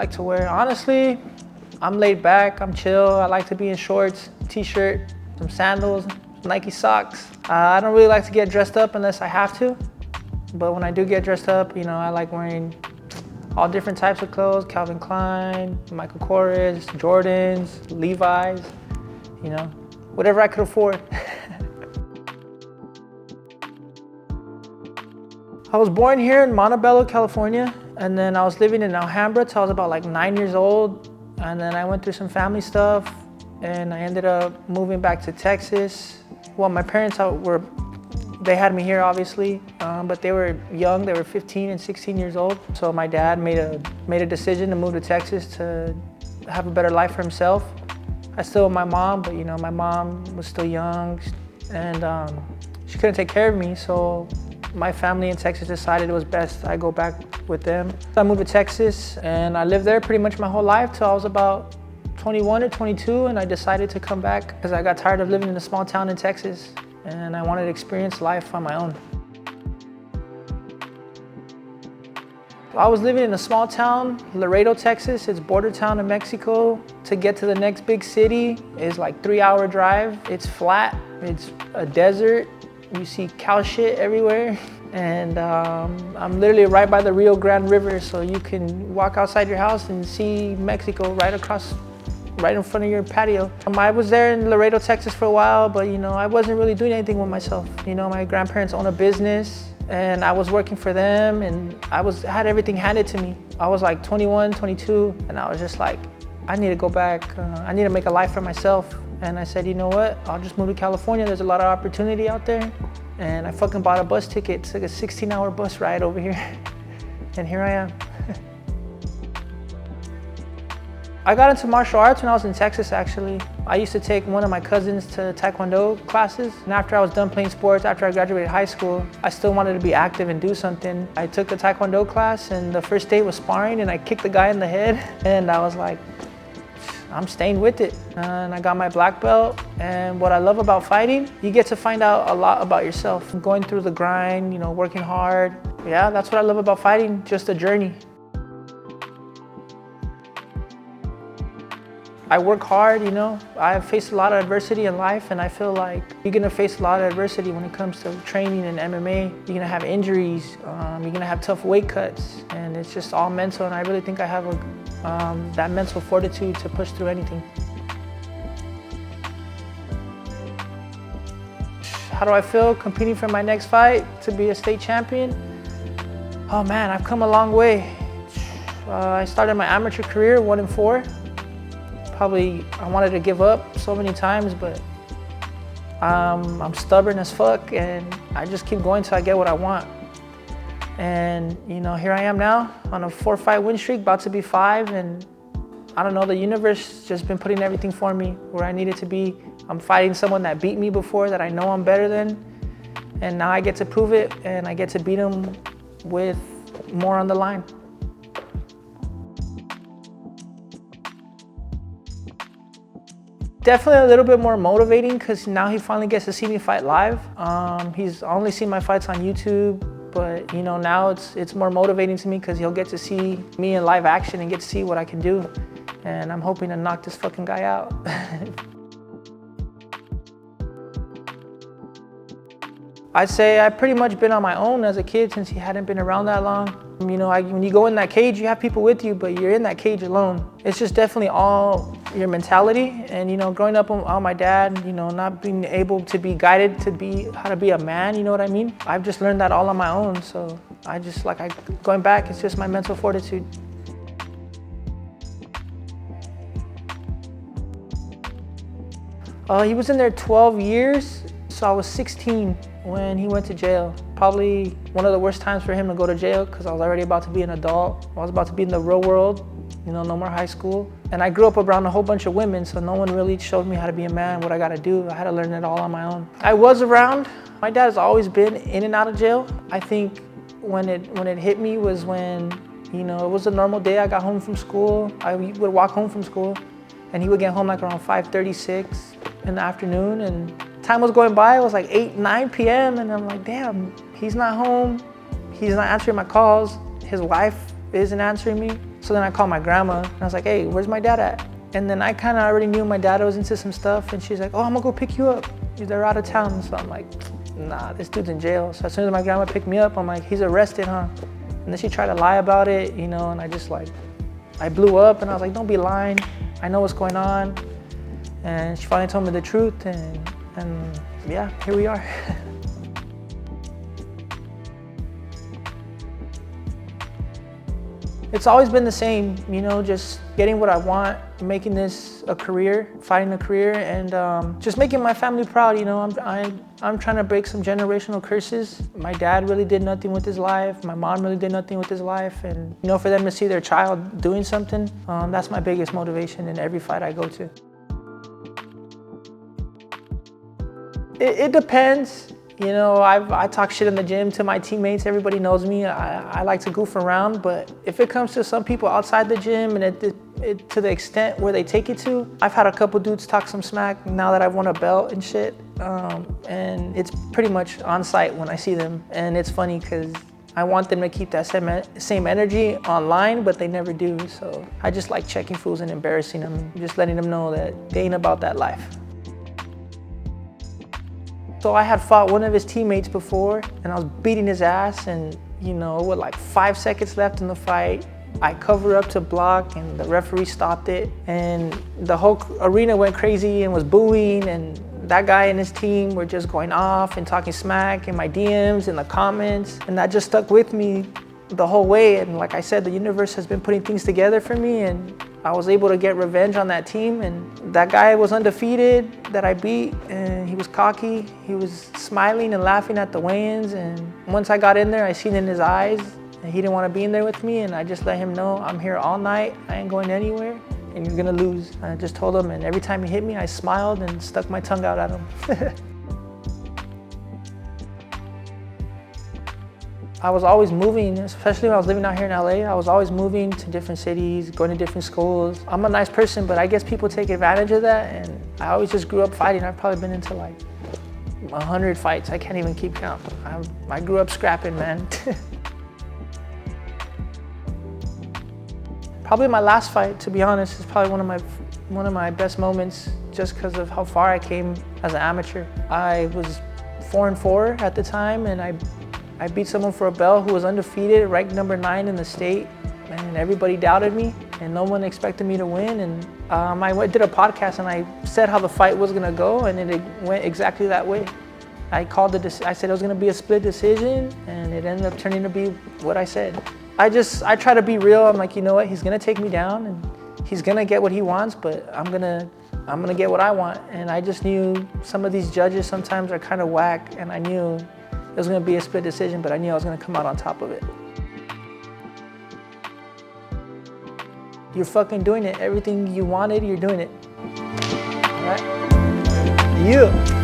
like to wear? Honestly, I'm laid back, I'm chill. I like to be in shorts, t-shirt, some sandals, Nike socks. I don't really like to get dressed up unless I have to. But when I do get dressed up, you know, I like wearing all different types of clothes, Calvin Klein, Michael Kors, Jordans, Levi's, you know, whatever I could afford. I was born here in Montebello, California, and then I was living in Alhambra till I was about like 9 years old. And then I went through some family stuff and I ended up moving back to Texas. Well, my parents they had me here obviously, but they were young, they were 15 and 16 years old. So my dad made a decision to move to Texas to have a better life for himself. I still have my mom, but you know, my mom was still young and she couldn't take care of me. So my family in Texas decided it was best I go back with them. I moved to Texas and I lived there pretty much my whole life till I was about 21 or 22, and I decided to come back because I got tired of living in a small town in Texas and I wanted to experience life on my own. I was living in a small town, Laredo, Texas. It's border town in Mexico. To get to the next big city is like 3-hour drive. It's flat, it's a desert. You see cow shit everywhere. And I'm literally right by the Rio Grande River, so you can walk outside your house and see Mexico right in front of your patio. I was there in Laredo, Texas for a while, but you know, I wasn't really doing anything with myself. You know, my grandparents own a business and I was working for them and I had everything handed to me. I was like 21, 22, and I was just like, I need to go back. I need to make a life for myself. And I said, you know what? I'll just move to California. There's a lot of opportunity out there. And I fucking bought a bus ticket. Took a 16-hour bus ride over here. And here I am. I got into martial arts when I was in Texas, actually. I used to take one of my cousins to Taekwondo classes. And after I was done playing sports, after I graduated high school, I still wanted to be active and do something. I took a Taekwondo class and the first day was sparring and I kicked the guy in the head. And I was like, I'm staying with it. And I got my black belt. And what I love about fighting, you get to find out a lot about yourself. Going through the grind, you know, working hard. Yeah, that's what I love about fighting, just a journey. I work hard, you know. I've faced a lot of adversity in life, and I feel like you're gonna face a lot of adversity when it comes to training and MMA. You're gonna have injuries, you're gonna have tough weight cuts, and it's just all mental, and I really think I have that mental fortitude to push through anything. How do I feel competing for my next fight to be a state champion? Oh man, I've come a long way. I started my amateur career 1-4. Probably I wanted to give up so many times, but I'm stubborn as fuck and I just keep going till I get what I want. And you know, here I am now on a 4-fight win streak, about to be 5, and I don't know, the universe just been putting everything for me where I needed to be. I'm fighting someone that beat me before that I know I'm better than, and now I get to prove it and I get to beat him with more on the line. Definitely a little bit more motivating because now he finally gets to see me fight live. He's only seen my fights on YouTube, but you know, now it's more motivating to me because he'll get to see me in live action and get to see what I can do. And I'm hoping to knock this fucking guy out. I'd say I've pretty much been on my own as a kid since he hadn't been around that long. You know, when you go in that cage, you have people with you, but you're in that cage alone. It's just definitely all your mentality. And you know, growing up on my dad, you know, not being able to be guided to be how to be a man, you know what I mean? I've just learned that all on my own. So going back, it's just my mental fortitude. He was in there 12 years, so I was 16 when he went to jail. Probably one of the worst times for him to go to jail because I was already about to be an adult. I was about to be in the real world, you know, no more high school. And I grew up around a whole bunch of women, so no one really showed me how to be a man, what I gotta do. I had to learn it all on my own. I was around. My dad has always been in and out of jail. I think when it hit me was when, you know, it was a normal day. I got home from school. I would walk home from school and he would get home like around 5:36 in the afternoon, and time was going by. It was like 8, 9 p.m. and I'm like, damn, he's not home. He's not answering my calls. His wife isn't answering me. So So then I called my grandma and I was like, hey, where's my dad at? And then I kind of already knew my dad was into some stuff, and she's like, oh, I'm gonna go pick you up. They're out of town. So I'm like, nah, this dude's in jail. So as soon as my grandma picked me up, I'm like, he's arrested, huh? And then she tried to lie about it, you know, and I just like, I blew up and I was like, don't be lying. I know what's going on. And she finally told me the truth, and yeah, here we are. It's always been the same, you know, just getting what I want, making this a career, finding a career, and just making my family proud, you know. I'm trying to break some generational curses. My dad really did nothing with his life. My mom really did nothing with his life. And, you know, for them to see their child doing something, that's my biggest motivation in every fight I go to. It depends. You know, I talk shit in the gym to my teammates. Everybody knows me. I like to goof around, but if it comes to some people outside the gym and to the extent where they take it to, I've had a couple dudes talk some smack now that I've won a belt and shit. And it's pretty much on site when I see them. And it's funny because I want them to keep that same energy online, but they never do. So I just like checking fools and embarrassing them, just letting them know that they ain't about that life. So I had fought one of his teammates before, and I was beating his ass, and you know, with like 5 seconds left in the fight, I covered up to block, and the referee stopped it, and the whole arena went crazy and was booing, and that guy and his team were just going off and talking smack in my DMs, in the comments, and that just stuck with me the whole way. And like I said, the universe has been putting things together for me, and I was able to get revenge on that team. And that guy was undefeated that I beat, and he was cocky. He was smiling and laughing at the weigh-ins, and once I got in there, I seen in his eyes and he didn't want to be in there with me, and I just let him know, I'm here all night, I ain't going anywhere, and you're gonna lose. And I just told him, and every time he hit me, I smiled and stuck my tongue out at him. I was always moving, especially when I was living out here in LA. I was always moving to different cities, going to different schools. I'm a nice person, but I guess people take advantage of that, and I always just grew up fighting. I've probably been into like 100 fights. I can't even keep count. I grew up scrapping, man. Probably my last fight, to be honest, is probably one of my best moments, just because of how far I came as an amateur. I was 4-4 at the time, and I beat someone for a belt who was undefeated, ranked number 9 in the state, and everybody doubted me, and no one expected me to win. And I did a podcast, and I said how the fight was gonna go, and it went exactly that way. I said it was gonna be a split decision, and it ended up turning to be what I said. I try to be real. I'm like, you know what? He's gonna take me down, and he's gonna get what he wants, but I'm gonna get what I want. And I just knew some of these judges sometimes are kind of whack, and I knew it was gonna be a split decision, but I knew I was gonna come out on top of it. You're fucking doing it. Everything you wanted, you're doing it. All right? Yeah.